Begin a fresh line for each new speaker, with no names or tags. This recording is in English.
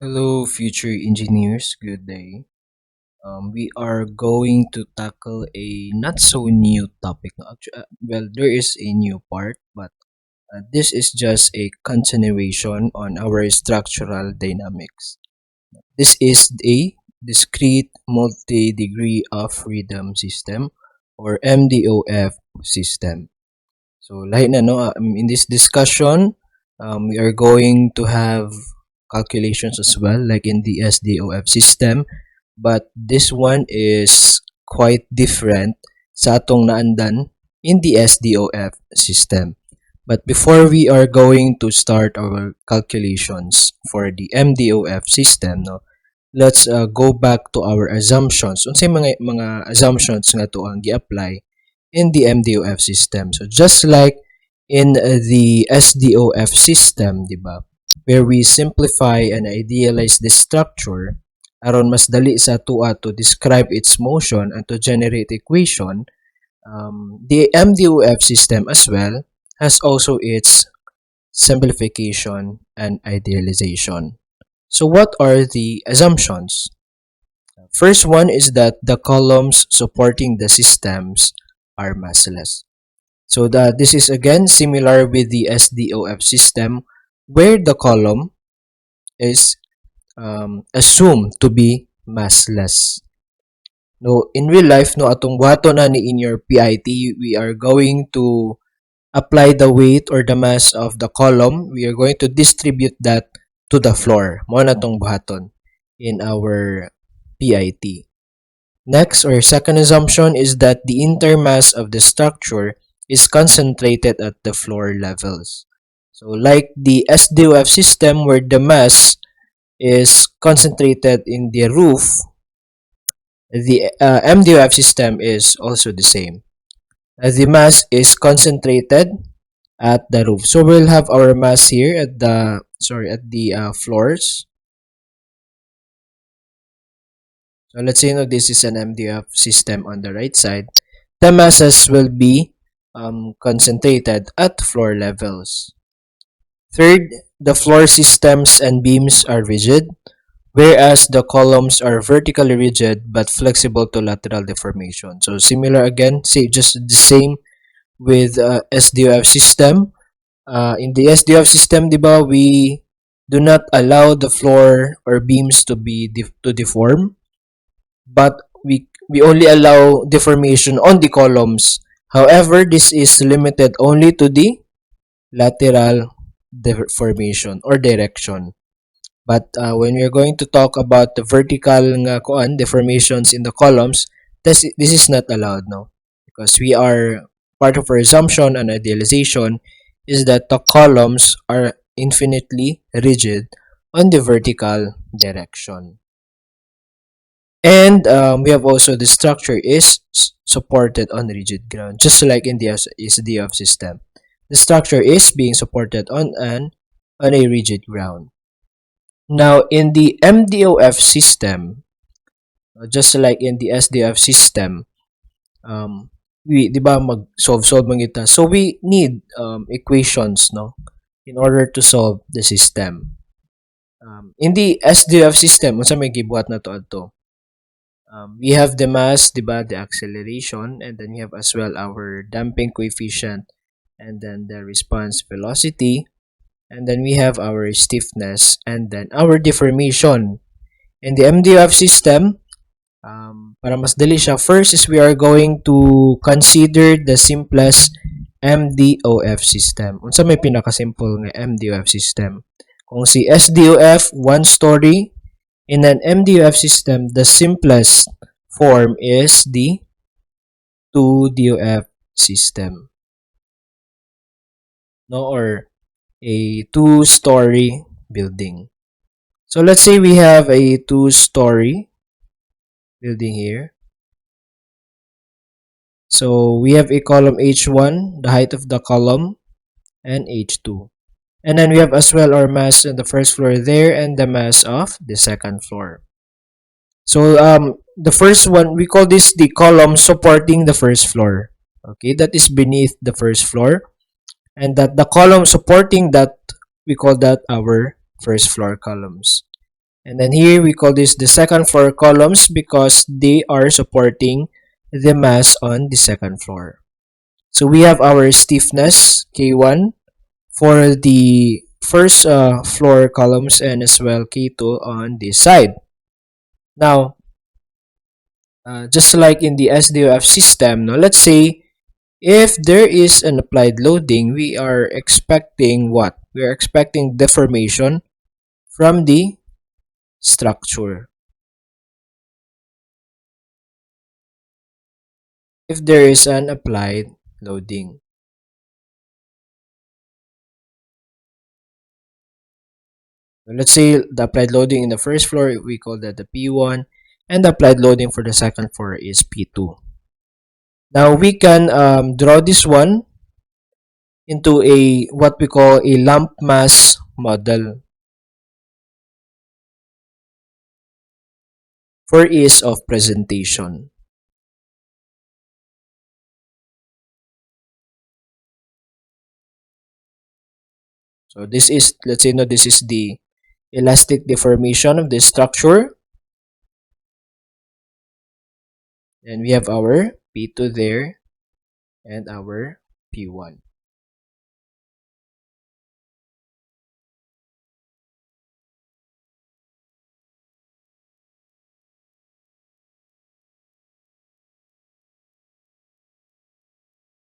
Hello, future engineers. Good day. We are going to tackle a not so new topic. Well, there is a new part, but this is just a continuation on our structural dynamics. This is a discrete multi-degree of freedom system or MDOF system. So, lahat na no, in this discussion, we are going to have calculations as well, like in the SDOF system. But this one is quite different sa atong naandan in the SDOF system. But before we are going to start our calculations for the MDOF system, no, let's go back to our assumptions. Unsay mga assumptions nga to ang gi-apply in the MDOF system. So just like in the SDOF system, di ba, where we simplify and idealize the structure aron mas dali sa atua to describe its motion and to generate equation, the MDOF system as well has also its simplification and idealization. So what are the assumptions? First one is that the columns supporting the systems are massless. So this is again similar with the SDOF system where the column is assumed to be massless. No, in real life, no, atong buhaton na ni in your PIT, we are going to apply the weight or the mass of the column. We are going to distribute that to the floor. Mo na tong buhaton in our PIT. Next, or second assumption is that the intermass of the structure is concentrated at the floor levels. So like the SDOF system where the mass is concentrated in the roof, the MDOF system is also the same. The mass is concentrated at the roof. So we'll have our mass here at the floors. So let's say this is an MDF system on the right side. The masses will be concentrated at floor levels. Third, the floor systems and beams are rigid, whereas the columns are vertically rigid but flexible to lateral deformation. So similar again, say just the same with SDOF system. In the SDOF system, diba, we do not allow the floor or beams to be to deform, but we only allow deformation on the columns. However, this is limited only to the lateral deformation or direction. But when we're going to talk about the vertical nga deformations in the columns, this is not allowed now, because we are part of our assumption and idealization is that the columns are infinitely rigid on the vertical direction. And we have also the structure is supported on rigid ground, just like in the SDOF system. The structure is being supported on a rigid ground. Now, in the MDOF system, just like in the SDOF system, we, di ba, mag-solve man kita. So, we need equations, no, in order to solve the system. In the SDOF system, unsa may gibuhat na to adto? We have the mass, di ba, the acceleration, and then we have as well our damping coefficient, and then the response velocity, and then we have our stiffness, and then our deformation. In the MDOF system, para mas dali siya, first is we are going to consider the simplest MDOF system. Unsa may pinaka-simple nga MDOF system? Kung si SDOF, one story, in an MDOF system, the simplest form is the 2DOF system. No, or a two-story building. So let's say we have a two-story building here. So we have a column H1, the height of the column, and H2. And then we have as well our mass on the first floor there and the mass of the second floor. So the first one, we call this the column supporting the first floor. Okay, that is beneath the first floor. And that the column supporting that, we call that our first floor columns. And then here we call this the second floor columns because they are supporting the mass on the second floor. So we have our stiffness K1 for the first floor columns and as well K2 on this side. Now, just like in the SDOF system, now let's say if there is an applied loading, we are expecting what? We are expecting deformation from the structure. If there is an applied loading. Let's say the applied loading in the first floor, we call that the P1, and the applied loading for the second floor is P2. Now we can draw this one into a what we call a lump mass model for ease of presentation. So this is, let's say, no, this is the elastic deformation of the structure, and we have our P2 there and our P1.